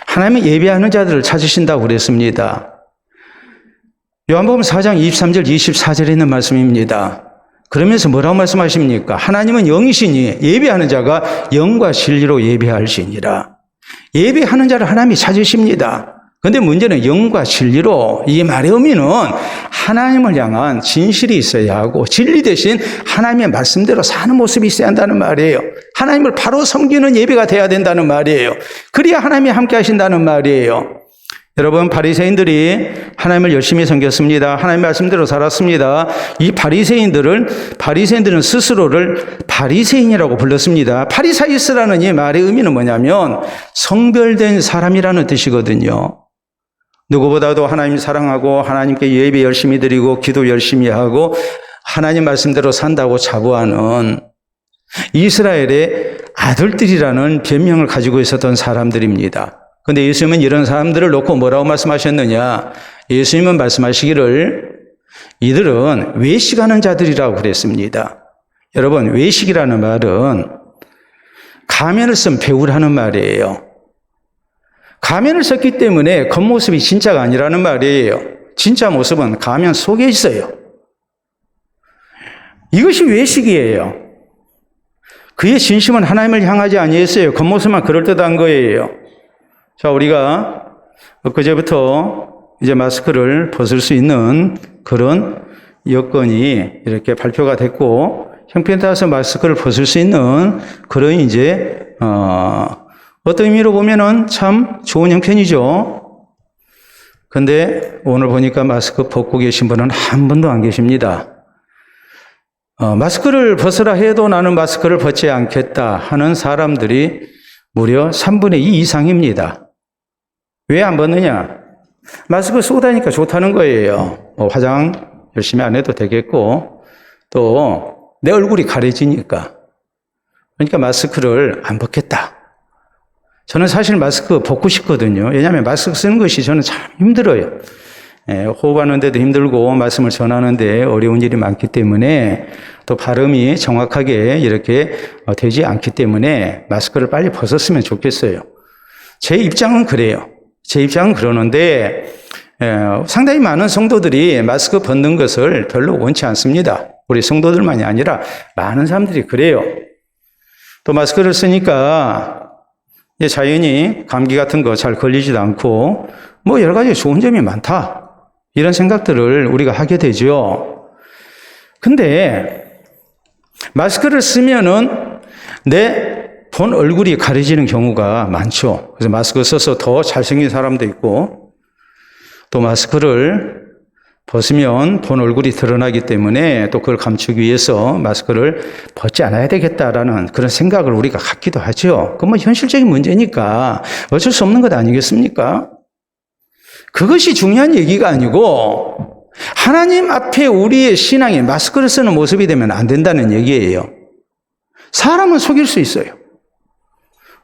하나님의 예배하는 자들을 찾으신다고 그랬습니다. 요한복음 4장 23절 24절에 있는 말씀입니다. 그러면서 뭐라고 말씀하십니까? 하나님은 영이시니 예배하는 자가 영과 진리로 예배할지니라. 예배하는 자를 하나님이 찾으십니다. 그런데 문제는 영과 진리로, 이 말의 의미는 하나님을 향한 진실이 있어야 하고 진리 대신 하나님의 말씀대로 사는 모습이 있어야 한다는 말이에요. 하나님을 바로 섬기는 예배가 돼야 된다는 말이에요. 그래야 하나님이 함께 하신다는 말이에요. 여러분, 바리새인들이 하나님을 열심히 섬겼습니다. 하나님 말씀대로 살았습니다. 이 바리새인들은 스스로를 바리새인이라고 불렀습니다. 파리사이스라는 이 말의 의미는 뭐냐면 성별된 사람이라는 뜻이거든요. 누구보다도 하나님 사랑하고 하나님께 예배 열심히 드리고 기도 열심히 하고 하나님 말씀대로 산다고 자부하는 이스라엘의 아들들이라는 별명을 가지고 있었던 사람들입니다. 그런데 예수님은 이런 사람들을 놓고 뭐라고 말씀하셨느냐? 예수님은 말씀하시기를 이들은 외식하는 자들이라고 그랬습니다. 여러분, 외식이라는 말은 가면을 쓴 배우라는 말이에요. 가면을 썼기 때문에 겉모습이 진짜가 아니라는 말이에요. 진짜 모습은 가면 속에 있어요. 이것이 외식이에요. 그의 진심은 하나님을 향하지 아니했어요. 겉모습만 그럴듯한 거예요. 자, 우리가 엊그제부터 이제 마스크를 벗을 수 있는 그런 여건이 이렇게 발표가 됐고, 형편에 따라서 마스크를 벗을 수 있는 그런 이제, 어떤 의미로 보면은 참 좋은 형편이죠. 근데 오늘 보니까 마스크 벗고 계신 분은 한 분도 안 계십니다. 마스크를 벗으라 해도 나는 마스크를 벗지 않겠다 하는 사람들이 무려 3분의 2 이상입니다. 왜 안 벗느냐? 마스크 쓰고 다니니까 좋다는 거예요. 화장 열심히 안 해도 되겠고, 또 내 얼굴이 가려지니까. 그러니까 마스크를 안 벗겠다. 저는 사실 마스크 벗고 싶거든요. 왜냐하면 마스크 쓰는 것이 저는 참 힘들어요. 호흡하는데도 힘들고 말씀을 전하는데 어려운 일이 많기 때문에 또 발음이 정확하게 이렇게 되지 않기 때문에 마스크를 빨리 벗었으면 좋겠어요. 제 입장은 그래요. 제 입장은 그러는데 상당히 많은 성도들이 마스크 벗는 것을 별로 원치 않습니다. 우리 성도들만이 아니라 많은 사람들이 그래요. 또 마스크를 쓰니까 자연히 감기 같은 거 잘 걸리지도 않고 뭐 여러 가지 좋은 점이 많다. 이런 생각들을 우리가 하게 되죠. 근데 마스크를 쓰면은 내 본 얼굴이 가려지는 경우가 많죠. 그래서 마스크 써서 더 잘생긴 사람도 있고, 또 마스크를 벗으면 본 얼굴이 드러나기 때문에 또 그걸 감추기 위해서 마스크를 벗지 않아야 되겠다라는 그런 생각을 우리가 갖기도 하죠. 그건 뭐 현실적인 문제니까 어쩔 수 없는 것 아니겠습니까? 그것이 중요한 얘기가 아니고 하나님 앞에 우리의 신앙이 마스크를 쓰는 모습이 되면 안 된다는 얘기예요. 사람은 속일 수 있어요.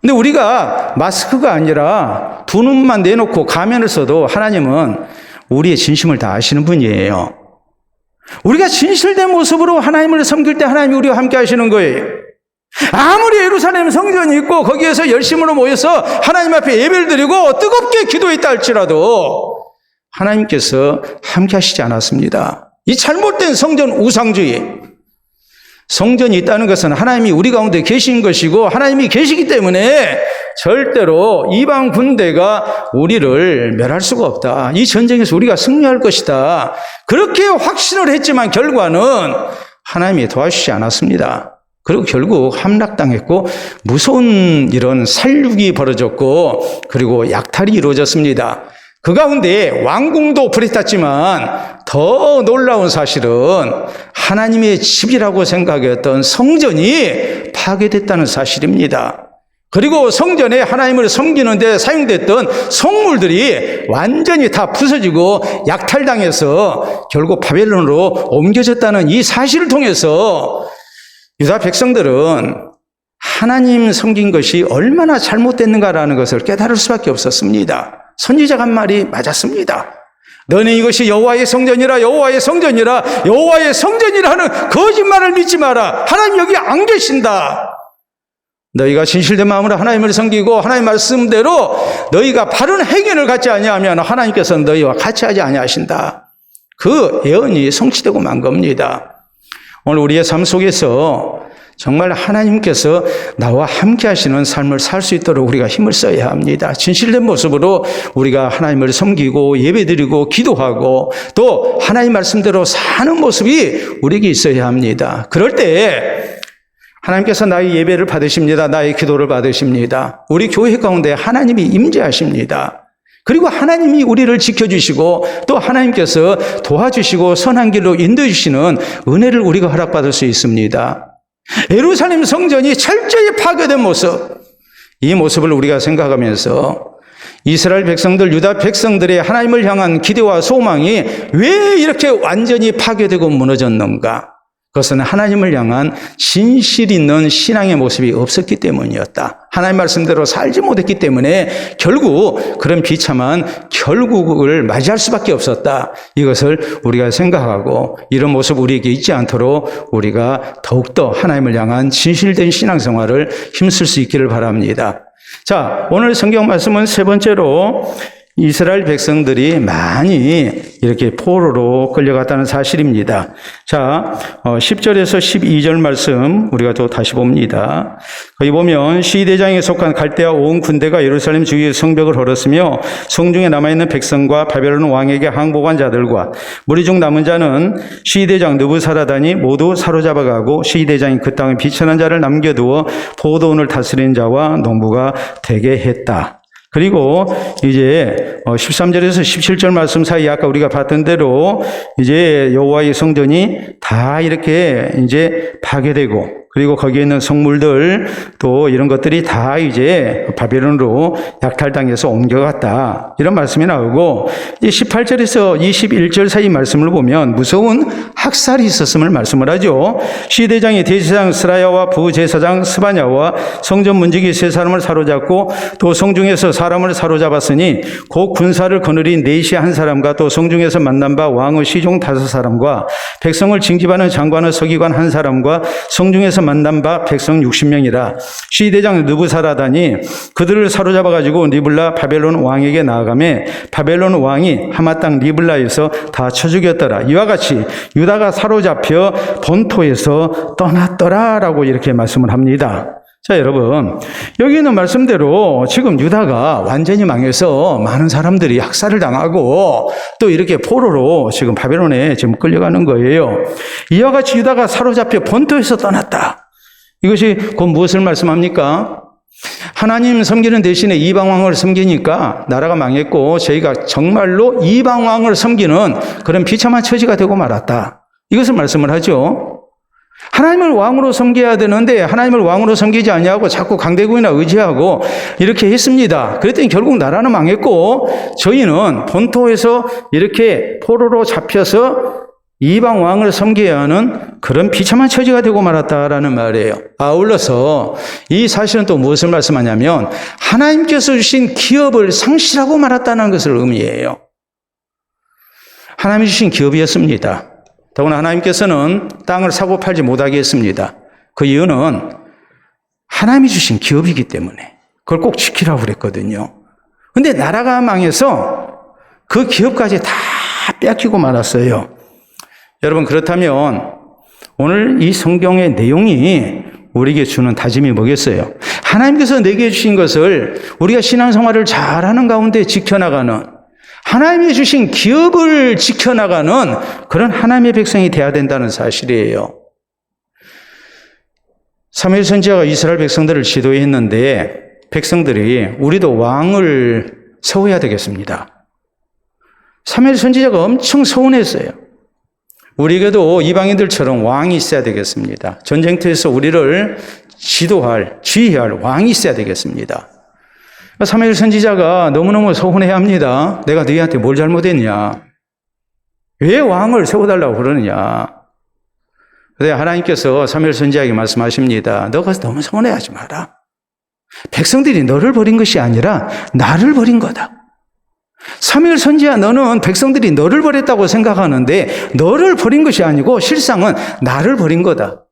근데 우리가 마스크가 아니라 두 눈만 내놓고 가면을 써도 하나님은 우리의 진심을 다 아시는 분이에요. 우리가 진실된 모습으로 하나님을 섬길 때 하나님이 우리와 함께 하시는 거예요. 아무리 예루살렘 성전이 있고 거기에서 열심으로 모여서 하나님 앞에 예배를 드리고 뜨겁게 기도했다 할지라도 하나님께서 함께 하시지 않았습니다. 이 잘못된 성전 우상주의. 성전이 있다는 것은 하나님이 우리 가운데 계신 것이고 하나님이 계시기 때문에 절대로 이방 군대가 우리를 멸할 수가 없다. 이 전쟁에서 우리가 승리할 것이다. 그렇게 확신을 했지만 결과는 하나님이 도와주시지 않았습니다. 그리고 결국 함락당했고 무서운 이런 살육이 벌어졌고 그리고 약탈이 이루어졌습니다. 그 가운데 왕궁도 불에 탔지만 더 놀라운 사실은 하나님의 집이라고 생각했던 성전이 파괴됐다는 사실입니다. 그리고 성전에 하나님을 섬기는데 사용됐던 성물들이 완전히 다 부서지고 약탈당해서 결국 바벨론으로 옮겨졌다는 이 사실을 통해서 유다 백성들은 하나님 섬긴 것이 얼마나 잘못됐는가라는 것을 깨달을 수밖에 없었습니다. 선지자가 한 말이 맞았습니다. 너는 이것이 여호와의 성전이라 여호와의 성전이라 여호와의 성전이라 하는 거짓말을 믿지 마라. 하나님 여기 안 계신다. 너희가 진실된 마음으로 하나님을 섬기고 하나님 말씀대로 너희가 바른 행위를 갖지 아니하면 하나님께서는 너희와 같이 하지 아니하신다. 그 예언이 성취되고 만 겁니다. 오늘 우리의 삶 속에서 정말 하나님께서 나와 함께 하시는 삶을 살 수 있도록 우리가 힘을 써야 합니다. 진실된 모습으로 우리가 하나님을 섬기고 예배드리고 기도하고 또 하나님 말씀대로 사는 모습이 우리에게 있어야 합니다. 그럴 때 하나님께서 나의 예배를 받으십니다. 나의 기도를 받으십니다. 우리 교회 가운데 하나님이 임재하십니다. 그리고 하나님이 우리를 지켜주시고 또 하나님께서 도와주시고 선한 길로 인도해 주시는 은혜를 우리가 허락받을 수 있습니다. 예루살렘 성전이 철저히 파괴된 모습, 이 모습을 우리가 생각하면서 이스라엘 백성들, 유다 백성들의 하나님을 향한 기대와 소망이 왜 이렇게 완전히 파괴되고 무너졌는가? 그것은 하나님을 향한 진실 있는 신앙의 모습이 없었기 때문이었다. 하나님 말씀대로 살지 못했기 때문에 결국 그런 비참한 결국을 맞이할 수밖에 없었다. 이것을 우리가 생각하고 이런 모습 우리에게 있지 않도록 우리가 더욱더 하나님을 향한 진실된 신앙생활을 힘쓸 수 있기를 바랍니다. 자, 오늘 성경 말씀은 세 번째로 이스라엘 백성들이 많이 이렇게 포로로 끌려갔다는 사실입니다. 자, 10절에서 12절 말씀 우리가 또 다시 봅니다. 거기 보면 시대장에 속한 갈대아 온 군대가 예루살렘 주위의 성벽을 헐었으며 성중에 남아있는 백성과 바벨론 왕에게 항복한 자들과 무리 중 남은 자는 시대장 느부사라단이 모두 사로잡아가고 시대장이 그 땅에 비천한 자를 남겨두어 포도원을 다스리는 자와 농부가 되게 했다. 그리고 이제 13절에서 17절 말씀 사이 아까 우리가 봤던 대로 이제 여호와의 성전이 다 이렇게 이제 파괴되고 그리고 거기에 있는 성물들 또 이런 것들이 다 이제 바벨론으로 약탈당해서 옮겨갔다. 이런 말씀이 나오고 이제 18절에서 21절 사이 말씀을 보면 무서운 학살이 있었음을 말씀을 하죠. 시대장이 대제사장 스라야와 부제사장 스바냐와 성전 문지기 세 사람을 사로잡고 또 성중에서 사람을 사로잡았으니 곧 군사를 거느린 네시 한 사람과 또 성중에서 만난 바 왕의 시종 5사람과 백성을 징집하는 장관의 서기관 한 사람과 성중에서 만난 바 백성 60명이라 시대장 느부사라단이 그들을 사로잡아가지고 리블라 바벨론 왕에게 나아가매 바벨론 왕이 하마 땅 리블라에서 다 쳐 죽였더라. 이와 같이 유다가 사로잡혀 본토에서 떠났더라라고 이렇게 말씀을 합니다. 자, 여러분, 여기 있는 말씀대로 지금 유다가 완전히 망해서 많은 사람들이 학살을 당하고 또 이렇게 포로로 지금 바벨론에 지금 끌려가는 거예요. 이와 같이 유다가 사로잡혀 본토에서 떠났다. 이것이 곧 무엇을 말씀합니까? 하나님 섬기는 대신에 이방왕을 섬기니까 나라가 망했고 저희가 정말로 이방왕을 섬기는 그런 비참한 처지가 되고 말았다. 이것을 말씀을 하죠. 하나님을 왕으로 섬겨야 되는데 하나님을 왕으로 섬기지 않냐고 자꾸 강대국이나 의지하고 이렇게 했습니다. 그랬더니 결국 나라는 망했고 저희는 본토에서 이렇게 포로로 잡혀서 이방 왕을 섬겨야 하는 그런 비참한 처지가 되고 말았다라는 말이에요. 아울러서 이 사실은 또 무엇을 말씀하냐면 하나님께서 주신 기업을 상실하고 말았다는 것을 의미해요. 하나님이 주신 기업이었습니다. 더구나 하나님께서는 땅을 사고 팔지 못하게 했습니다. 그 이유는 하나님이 주신 기업이기 때문에 그걸 꼭 지키라고 그랬거든요. 그런데 나라가 망해서 그 기업까지 다 뺏기고 말았어요. 여러분, 그렇다면 오늘 이 성경의 내용이 우리에게 주는 다짐이 뭐겠어요? 하나님께서 내게 주신 것을 우리가 신앙생활을 잘하는 가운데 지켜나가는, 하나님이 주신 기업을 지켜나가는 그런 하나님의 백성이 되어야 된다는 사실이에요. 사무엘 선지자가 이스라엘 백성들을 지도했는데 백성들이 우리도 왕을 세워야 되겠습니다. 사무엘 선지자가 엄청 서운했어요. 우리에게도 이방인들처럼 왕이 있어야 되겠습니다. 전쟁터에서 우리를 지도할, 지휘할 왕이 있어야 되겠습니다. 사무엘 선지자가 너무너무 서운해합니다. 내가 너희한테 뭘 잘못했냐? 왜 왕을 세워달라고 그러느냐? 그런데 하나님께서 사무엘 선지자에게 말씀하십니다. 너가 너무 서운해하지 마라. 백성들이 너를 버린 것이 아니라 나를 버린 거다. 사무엘 선지자, 너는 백성들이 너를 버렸다고 생각하는데 너를 버린 것이 아니고 실상은 나를 버린 거다.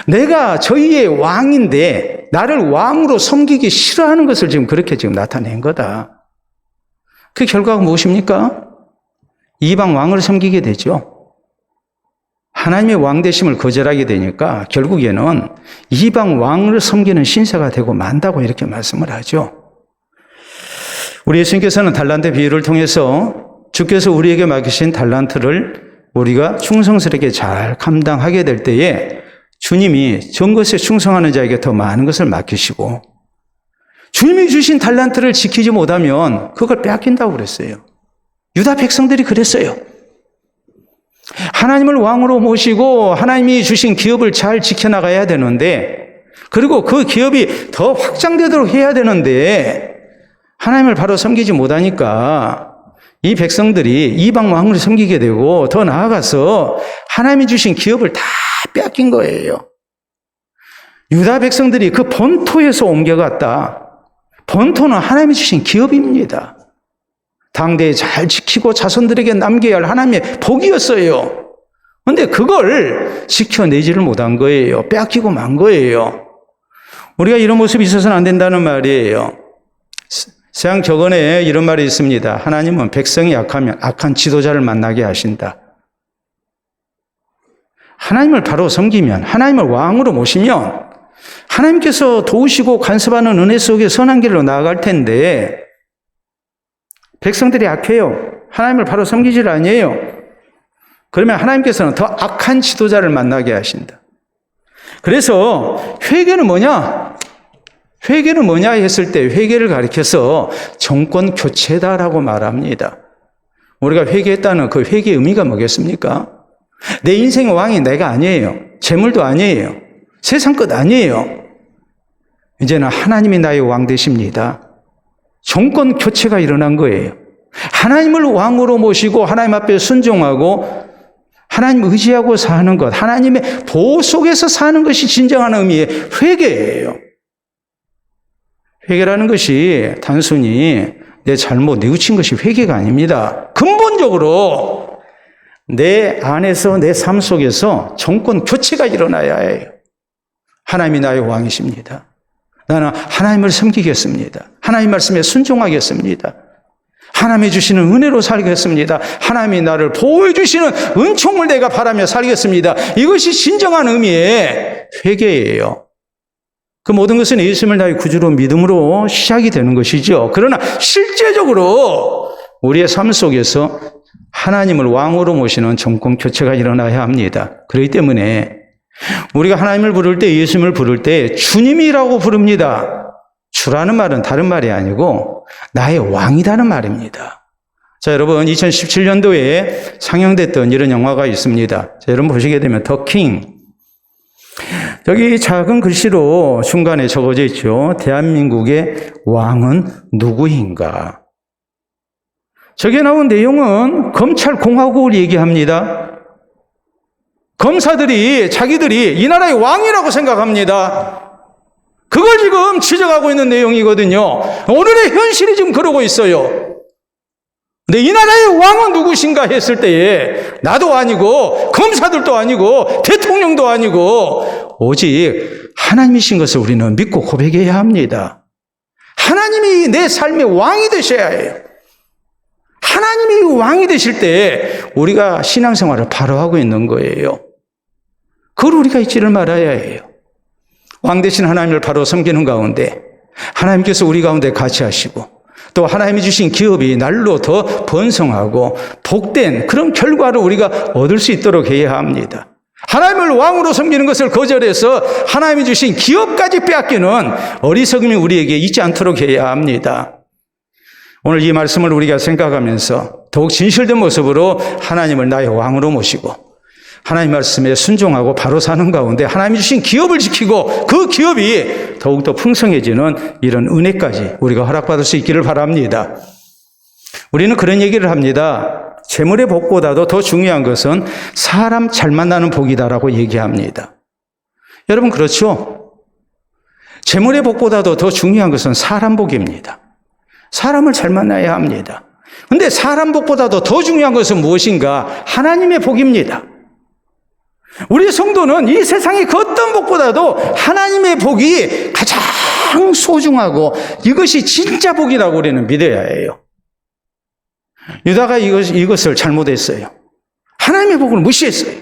내가 저희의 왕인데 나를 왕으로 섬기기 싫어하는 것을 지금 그렇게 지금 나타낸 거다. 그 결과가 무엇입니까? 이방 왕을 섬기게 되죠. 하나님의 왕 되심을 거절하게 되니까 결국에는 이방 왕을 섬기는 신세가 되고 만다고 이렇게 말씀을 하죠. 우리 예수님께서는 달란트 비유를 통해서 주께서 우리에게 맡기신 달란트를 우리가 충성스럽게 잘 감당하게 될 때에 주님이 전 것에 충성하는 자에게 더 많은 것을 맡기시고, 주님이 주신 달란트를 지키지 못하면 그걸 빼앗긴다고 그랬어요. 유다 백성들이 그랬어요. 하나님을 왕으로 모시고 하나님이 주신 기업을 잘 지켜나가야 되는데, 그리고 그 기업이 더 확장되도록 해야 되는데 하나님을 바로 섬기지 못하니까 이 백성들이 이방 왕을 섬기게 되고, 더 나아가서 하나님이 주신 기업을 다 빼앗긴 거예요. 유다 백성들이 그 본토에서 옮겨갔다. 본토는 하나님이 주신 기업입니다. 당대에 잘 지키고 자손들에게 남겨야 할 하나님의 복이었어요. 그런데 그걸 지켜내지를 못한 거예요. 빼앗기고 만 거예요. 우리가 이런 모습이 있어서는 안 된다는 말이에요. 세상 격언에 이런 말이 있습니다. 하나님은 백성이 약하면 악한 지도자를 만나게 하신다. 하나님을 바로 섬기면, 하나님을 왕으로 모시면 하나님께서 도우시고 간섭하는 은혜 속에 선한 길로 나아갈 텐데, 백성들이 악해요. 하나님을 바로 섬기질 아니에요. 그러면 하나님께서는 더 악한 지도자를 만나게 하신다. 그래서 회개는 뭐냐? 회개는 뭐냐 했을 때 회개를 가리켜서 정권 교체다라고 말합니다. 우리가 회개했다는 그 회개의 의미가 뭐겠습니까? 내 인생의 왕이 내가 아니에요. 재물도 아니에요. 세상 것 아니에요. 이제는 하나님이 나의 왕 되십니다. 정권 교체가 일어난 거예요. 하나님을 왕으로 모시고 하나님 앞에 순종하고 하나님 의지하고 사는 것, 하나님의 보호 속에서 사는 것이 진정한 의미의 회개예요. 회개라는 것이 단순히 내 잘못, 뉘우친 것이 회개가 아닙니다. 근본적으로 내 안에서, 내 삶 속에서 정권 교체가 일어나야 해요. 하나님이 나의 왕이십니다. 나는 하나님을 섬기겠습니다. 하나님 말씀에 순종하겠습니다. 하나님이 주시는 은혜로 살겠습니다. 하나님이 나를 보호해 주시는 은총을 내가 바라며 살겠습니다. 이것이 진정한 의미의 회개예요. 그 모든 것은 예수님을 나의 구주로 믿음으로 시작이 되는 것이죠. 그러나 실제적으로 우리의 삶 속에서 하나님을 왕으로 모시는 정권 교체가 일어나야 합니다. 그렇기 때문에 우리가 하나님을 부를 때, 예수님을 부를 때 주님이라고 부릅니다. 주라는 말은 다른 말이 아니고 나의 왕이라는 말입니다. 자, 여러분, 2017년도에 상영됐던 이런 영화가 있습니다. 자, 여러분 보시게 되면 더 킹. 여기 작은 글씨로 중간에 적어져 있죠. 대한민국의 왕은 누구인가? 저게 나온 내용은 검찰공화국을 얘기합니다. 검사들이 자기들이 이 나라의 왕이라고 생각합니다. 그걸 지금 지적하고 있는 내용이거든요. 오늘의 현실이 지금 그러고 있어요. 근데 이 나라의 왕은 누구신가 했을 때에 나도 아니고 검사들도 아니고 대통령도 아니고 오직 하나님이신 것을 우리는 믿고 고백해야 합니다. 하나님이 내 삶의 왕이 되셔야 해요. 하나님이 왕이 되실 때 우리가 신앙생활을 바로 하고 있는 거예요. 그걸 우리가 잊지를 말아야 해요. 왕 되신 하나님을 바로 섬기는 가운데 하나님께서 우리 가운데 같이 하시고 또 하나님이 주신 기업이 날로 더 번성하고 복된 그런 결과를 우리가 얻을 수 있도록 해야 합니다. 하나님을 왕으로 섬기는 것을 거절해서 하나님이 주신 기업까지 빼앗기는 어리석음이 우리에게 있지 않도록 해야 합니다. 오늘 이 말씀을 우리가 생각하면서 더욱 진실된 모습으로 하나님을 나의 왕으로 모시고 하나님 말씀에 순종하고 바로 사는 가운데 하나님이 주신 기업을 지키고 그 기업이 더욱더 풍성해지는 이런 은혜까지 우리가 허락받을 수 있기를 바랍니다. 우리는 그런 얘기를 합니다. 재물의 복보다도 더 중요한 것은 사람 잘 만나는 복이다라고 얘기합니다. 여러분 그렇죠? 재물의 복보다도 더 중요한 것은 사람 복입니다. 사람을 잘 만나야 합니다. 그런데 사람 복보다도 더 중요한 것은 무엇인가? 하나님의 복입니다. 우리 성도는 이 세상의 그 어떤 복보다도 하나님의 복이 가장 소중하고 이것이 진짜 복이라고 우리는 믿어야 해요. 유다가 이것을 잘못했어요. 하나님의 복을 무시했어요.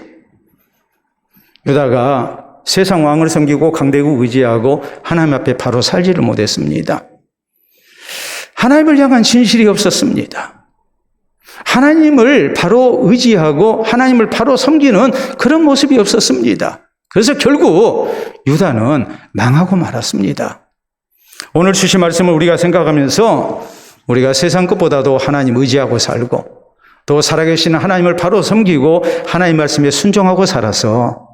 유다가 세상 왕을 섬기고 강대국 의지하고 하나님 앞에 바로 살지를 못했습니다. 하나님을 향한 진실이 없었습니다. 하나님을 바로 의지하고 하나님을 바로 섬기는 그런 모습이 없었습니다. 그래서 결국 유다는 망하고 말았습니다. 오늘 주신 말씀을 우리가 생각하면서 우리가 세상 것보다도 하나님 의지하고 살고 또 살아계시는 하나님을 바로 섬기고 하나님 말씀에 순종하고 살아서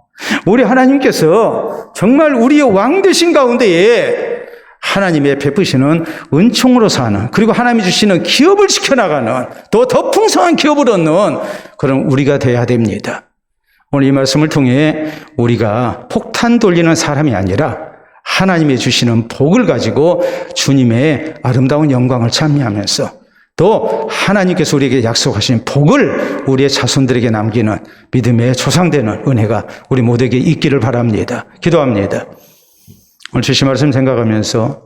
우리 하나님께서 정말 우리의 왕 되신 가운데에 하나님의 베푸시는 은총으로 사는 그리고 하나님이 주시는 기업을 지켜나가는 또 더 풍성한 기업을 얻는 그런 우리가 돼야 됩니다. 오늘 이 말씀을 통해 우리가 폭탄 돌리는 사람이 아니라 하나님이 주시는 복을 가지고 주님의 아름다운 영광을 찬미하면서 또 하나님께서 우리에게 약속하신 복을 우리의 자손들에게 남기는 믿음의 조상되는 은혜가 우리 모두에게 있기를 바랍니다. 기도합니다. 오늘 주신 말씀 생각하면서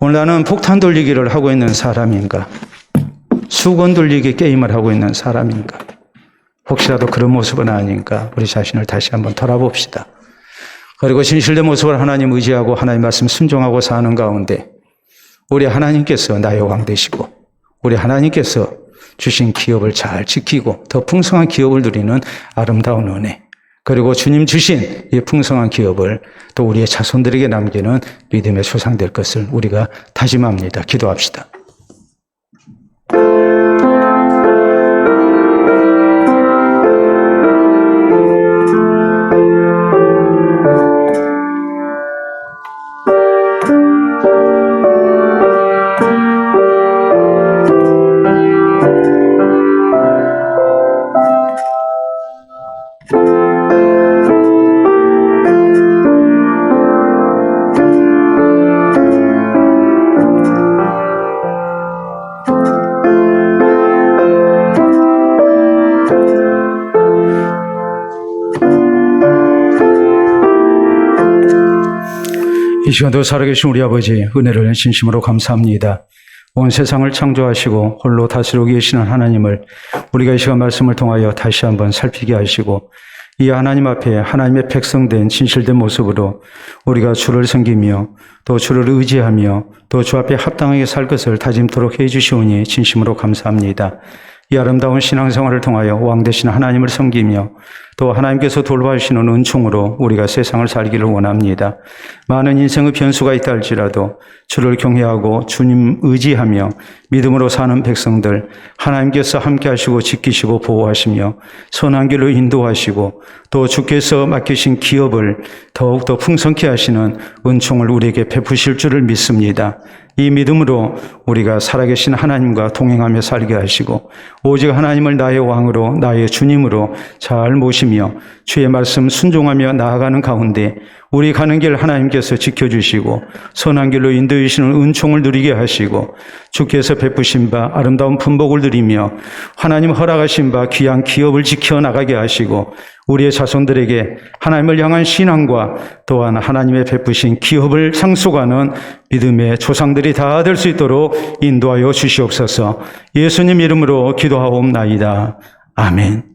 오늘 나는 폭탄 돌리기를 하고 있는 사람인가? 수건 돌리기 게임을 하고 있는 사람인가? 혹시라도 그런 모습은 아닌가? 우리 자신을 다시 한번 돌아봅시다. 그리고 진실된 모습을 하나님 의지하고 하나님 말씀 순종하고 사는 가운데 우리 하나님께서 나의 왕 되시고 우리 하나님께서 주신 기업을 잘 지키고 더 풍성한 기업을 누리는 아름다운 은혜 그리고 주님 주신 이 풍성한 기업을 또 우리의 자손들에게 남기는 믿음의 소상될 것을 우리가 다짐합니다. 기도합시다. 이 시간도 살아계신 우리 아버지 은혜를 진심으로 감사합니다. 온 세상을 창조하시고 홀로 다스리고 계시는 하나님을 우리가 이 시간 말씀을 통하여 다시 한번 살피게 하시고 이 하나님 앞에 하나님의 백성된 진실된 모습으로 우리가 주를 섬기며 또 주를 의지하며 또 주 앞에 합당하게 살 것을 다짐토록 해주시오니 진심으로 감사합니다. 이 아름다운 신앙생활을 통하여 왕 되신 하나님을 섬기며 또 하나님께서 돌봐주시는 은총으로 우리가 세상을 살기를 원합니다. 많은 인생의 변수가 있다 할지라도 주를 경외하고 주님 의지하며 믿음으로 사는 백성들 하나님께서 함께 하시고 지키시고 보호하시며 선한 길로 인도하시고 또 주께서 맡기신 기업을 더욱더 풍성케 하시는 은총을 우리에게 베푸실 줄을 믿습니다. 이 믿음으로 우리가 살아계신 하나님과 동행하며 살게 하시고 오직 하나님을 나의 왕으로 나의 주님으로 잘 모시며 주의 말씀 순종하며 나아가는 가운데 우리 가는 길 하나님께서 지켜주시고 선한 길로 인도해 주시는 은총을 누리게 하시고 주께서 베푸신 바 아름다운 품복을 누리며 하나님 허락하신 바 귀한 기업을 지켜나가게 하시고 우리의 자손들에게 하나님을 향한 신앙과 또한 하나님의 베푸신 기업을 상속하는 믿음의 조상들이 다 될 수 있도록 인도하여 주시옵소서. 예수님 이름으로 기도하옵나이다. 아멘.